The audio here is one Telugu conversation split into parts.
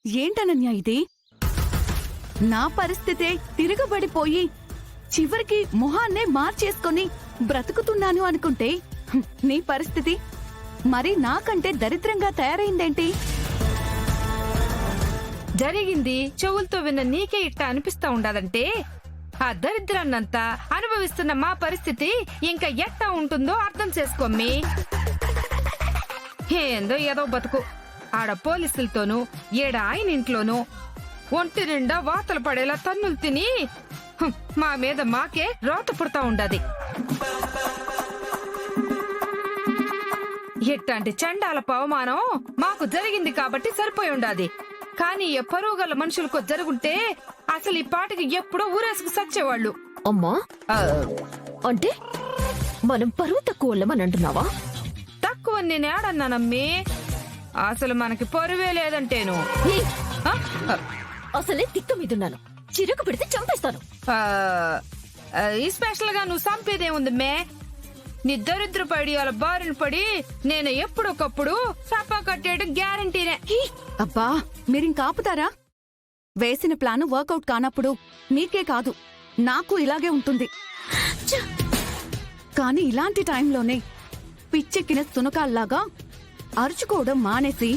ఏంటనన్య ఇది? నా పరిస్థితే తిరగబడిపోయి చివరికి మొహాన్నే మార్చేసుకొని బ్రతుకుతున్నాను అనుకుంటే నీ పరిస్థితి మరి నాకంటే దరిద్రంగా తయారైందేంటి? జరిగింది చెవులతో విన్న నీకే ఇట్ట అనిపిస్తా ఉండదంటే ఆ దరిద్రాన్నంతా అనుభవిస్తున్న మా పరిస్థితి ఇంకా ఎట్టా ఉంటుందో అర్థం చేసుకోమ్మి. ఏందో ఏదో బతుకు. ఆడ పోలీసులతోనూ ఏడ ఆయన ఇంట్లోనూ ఒంటి నిండా వాతలు పడేలా తన్నులు తిని మా మీద మాకే రోత పుడతా ఉండది. ఎట్టాంటి చండాల అవమానం మాకు జరిగింది కాబట్టి సరిపోయి ఉండాది. కానీ ఏ పరువుగల మనుషులకు జరుగుంటే అసలు ఈ పాటికి ఎప్పుడో ఊరేసుకు సచ్చేవాళ్ళు. అమ్మా అంటే మనం పరువు తక్కువని అంటున్నావా? తక్కువ నేను ఏడన్నానమ్మి. అసలు మనకి పరువే లేదంటేను. అసలే తిక్క మీదున్నాను. చిరుకు పెడితే చంపేస్తాను. ఈ స్పెషల్ గా నువ్వు చంపేదేముంది మే? నీ దరిద్ర పడి అలా బారిన పడి నేను ఎప్పుడొకప్పుడు సపా కట్టేయడం గ్యారంటీనే. అబ్బా మీరింకాపుతారా? వేసిన ప్లాను వర్కౌట్ కానప్పుడు మీకే కాదు నాకు ఇలాగే ఉంటుంది. కానీ ఇలాంటి టైంలోనే పిచ్చెక్కిన సునకాల్లాగా అరుచుకోవడం మానేసి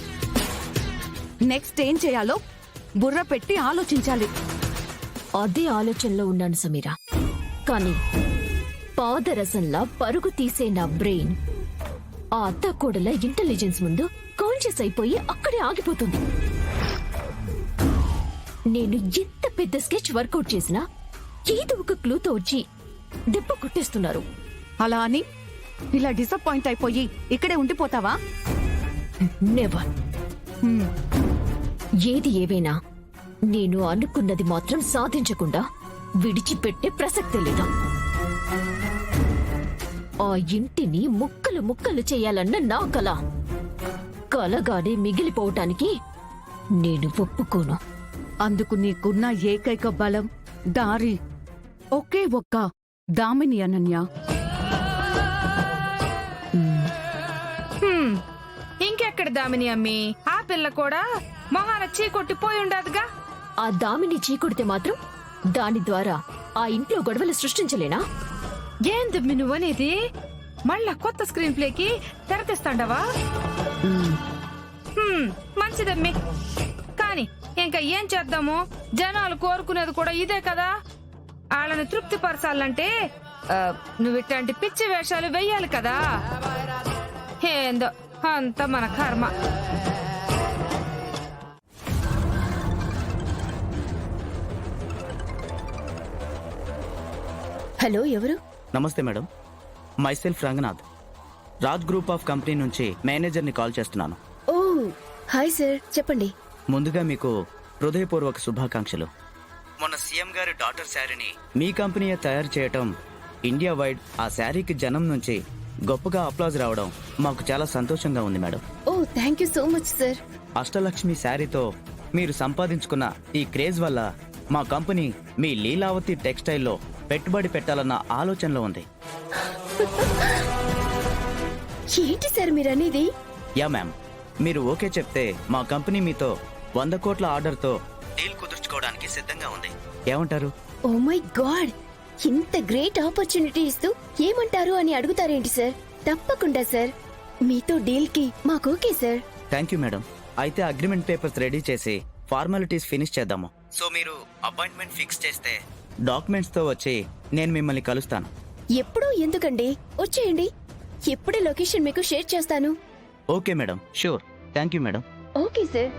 నెక్స్ట్ ఏం చేయాలో బుర్ర పెట్టి ఆలోచించాలి. అదే ఆలోచనలో ఉన్నాను సమీరా. కానీ పాదరసంలా పరుగు తీసే నా బ్రెయిన్ ఆ అత్తకోడల ఇంటెలిజెన్స్ ముందు కాన్షియస్ అయిపోయి అక్కడే ఆగిపోతుంది. నేను ఎంత పెద్ద స్కెచ్ వర్కౌట్ చేసినా ఏదో ఒక క్లూతో వచ్చి దెబ్బ కొట్టేస్తున్నారు. అలా అని ఇలా డిసప్పాయింట్ అయిపోయి ఇక్కడే ఉండిపోతావా? నెవర్. ఏది ఏవైనా నేను అనుకున్నది మాత్రం సాధించకుండా విడిచిపెట్టే ప్రసక్తే లేదు. ఆ ఇంటిని ముక్కలు ముక్కలు చేయాలన్న నా కల కలగానే మిగిలిపోవటానికి నేను ఒప్పుకోను. అందుకు నీకున్న ఏకైక బలం దారి ఒకే ఒక్క దామిని అనన్య. ఇంకెక్కడ దామిని అమ్మి? ఆ పిల్ల కూడా మొహాన చీకొట్టి పోయి ఉండదుగా. ఆ దామిని చీకొడితే మాత్రం దాని ద్వారా ఆ ఇంట్లో గొడవలు సృష్టించలేనా? ఏందమ్మి నువ్వనేది? మళ్ళా కొత్త స్క్రీన్ ప్లేకి తెరతేస్తాండవా? మంచిదమ్మి. కానీ ఇంకా ఏం చేద్దాము? జనాలు కోరుకునేది కూడా ఇదే కదా. వాళ్ళని తృప్తి పరచాలంటే నువ్వు ఇట్లాంటి పిచ్చి వేషాలు వెయ్యాలి కదా. ఏందో అంత మన కర్మ. హలో, ఎవరు? నమస్తే madam, myself Ranganath. Raj group of company నుంచి మేనేజర్ని కాల్ చేస్తున్నాను. ఓ హాయ్ సార్, చెప్పండి. ముందుగా మీకు హృదయపూర్వక శుభాకాంక్షలు. మొన్న సీఎం గారి డాటర్ శారీని మీ కంపెనీయే తయారు చేయటం, ఇండియా వైడ్ ఆ శారీకి జనం నుంచి గొప్పగా అప్లాజ్ రావడం మాకు చాలా సంతోషంగా ఉంది madam. Oh thank you so much sir. Ashtalakshmi శారీతో మీరు సంపాదించుకున్న ఈ క్రేజ్ వల్ల మా కంపెనీ మీ లీలావతి టెక్స్టైల్లో పెట్టుబడి పెట్టాలన్న ఆలోచనలో ఉంది. ఏంటి సార్ మీరు అనేది? యా మ్యామ్, మీరు ఓకే చెప్తే మా కంపెనీ మీతో 100 కోట్ల ఆర్డర్తో డీల్ కుదుర్చుకోవడానికి సిద్ధంగా ఉంది. ఏమంటారు? ఓ మై గాడ్, ఇంత గ్రేట్ ఆపర్చునిటీ ఇస్తూ ఏమంటారు అని అడుగుతారేంటి సార్? తప్పకుండా సార్, మీతో డీల్ కి మాకు okay sir. Thank you madam. అయితే అగ్రిమెంట్ పేపర్స్ రెడీ చేసి ఫార్మాలిటీస్ ఫినిష్ చేద్దాము. సో మీరు అపాయింట్మెంట్ ఫిక్స్ చేస్తే డాక్యుమెంట్స్ తో వచ్చి నేను మిమ్మల్ని కలుస్తాను. ఎప్పుడూ ఎందుకండి, వచ్చేయండి. ఎప్పుడే లొకేషన్ మీకు షేర్ చేస్తాను. Okay madam, sure. Thank you madam. Okay sir.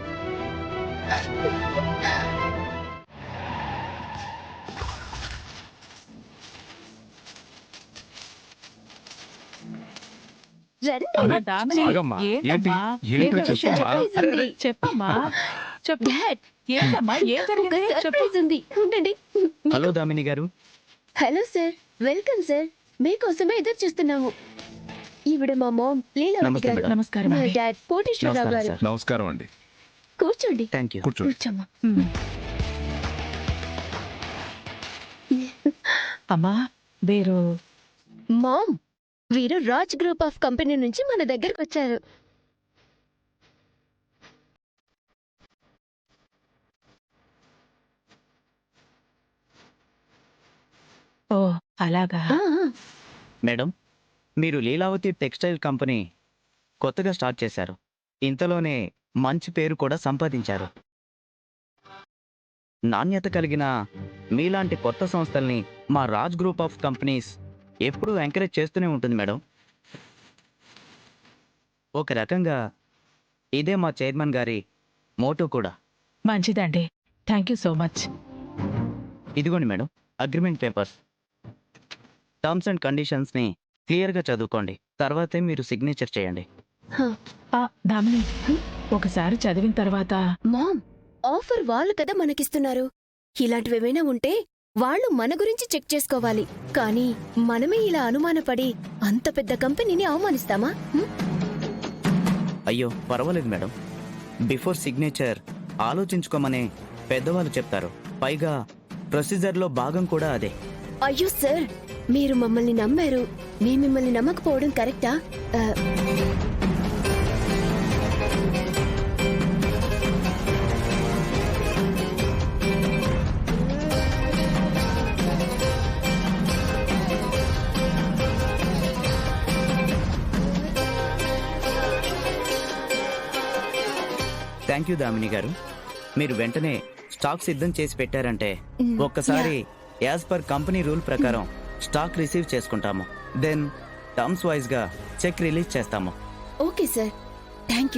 చెప్పమ్మా. హలో దామిని గారు. Hello sir, welcome sir. మీకోసమే ఎదురు చూస్తున్నాము. ఈవిడ మా మామ్ లీలావతి గారు. నమస్కారం. మా డాడ్ కోటేశ్వరరావు గారు. నమస్కారం అండి. కూర్చోండి. Thank you. కూర్చోమ్మా. అమ్మా వీరు మామ్, వీరు రాజ్ గ్రూప్ ఆఫ్ కంపెనీ నుంచి మన దగ్గరకు వచ్చారు. ఓ అలాగా. ఆ, ఆ. మేడం, మీరు లీలావతి టెక్స్టైల్ కంపెనీ కొత్తగా స్టార్ట్ చేశారు. ఇంతలోనే మంచి పేరు కూడా సంపాదించారు. నాణ్యత కలిగిన మీలాంటి కొత్త సంస్థల్ని మా రాజ్ గ్రూప్ ఆఫ్ కంపెనీస్ ఎప్పుడూ ఎంకరేజ్ చేస్తూనే ఉంటుంది మేడం. ఒక రకంగా ఇదే మా చైర్మన్ గారి మోటో కూడా. మంచిదండి. Thank you so much. ఇదిగోండి madam, agreement papers. Terms and కండిషన్స్ని క్లియర్గా చదువుకోండి. తర్వాతే మీరు సిగ్నేచర్ చేయండి. దామిని, ఒకసారి చదివిన తర్వాత మామ్, ఆఫర్ వాళ్ళు కదా మనకిస్తున్నారు. ఇలాంటివేమైనా ఉంటే వాళ్ళు మన గురించి చెక్ చేసుకోవాలి. కానీ మనమే ఇలా అనుమానపడి అంత పెద్ద కంపెనీని అవమానిస్తామా? అయ్యో పర్వాలేదు మేడం, బిఫోర్ సిగ్నేచర్ ఆలోచించుకోమని పెద్దవాళ్ళు చెప్తారు. పైగా ప్రొసీజర్లో భాగం కూడా అదే. అయ్యో సార్, మీరు మమ్మల్ని నమ్మారు. మేము మిమ్మల్ని నమ్మకపోవడం కరెక్టా? థ్యాంక్ యూ దామిని గారు. మీరు వెంటనే స్టాక్ సిద్ధం చేసి పెట్టారంటే ఒక్కసారి యాజ్ పర్ కంపెనీ రూల్ ప్రకారం స్టాక్ రిసీవ్ చేసుకుంటాము. దెన్ టర్మ్స్ వైజ్ గా చెక్ రిలీజ్ చేస్తాము. Okay sir, thank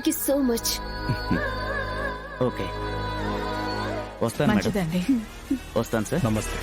you so much. Okay, వస్తాను మేడం. మంచిదండి. వస్తాను సార్. నమస్తే.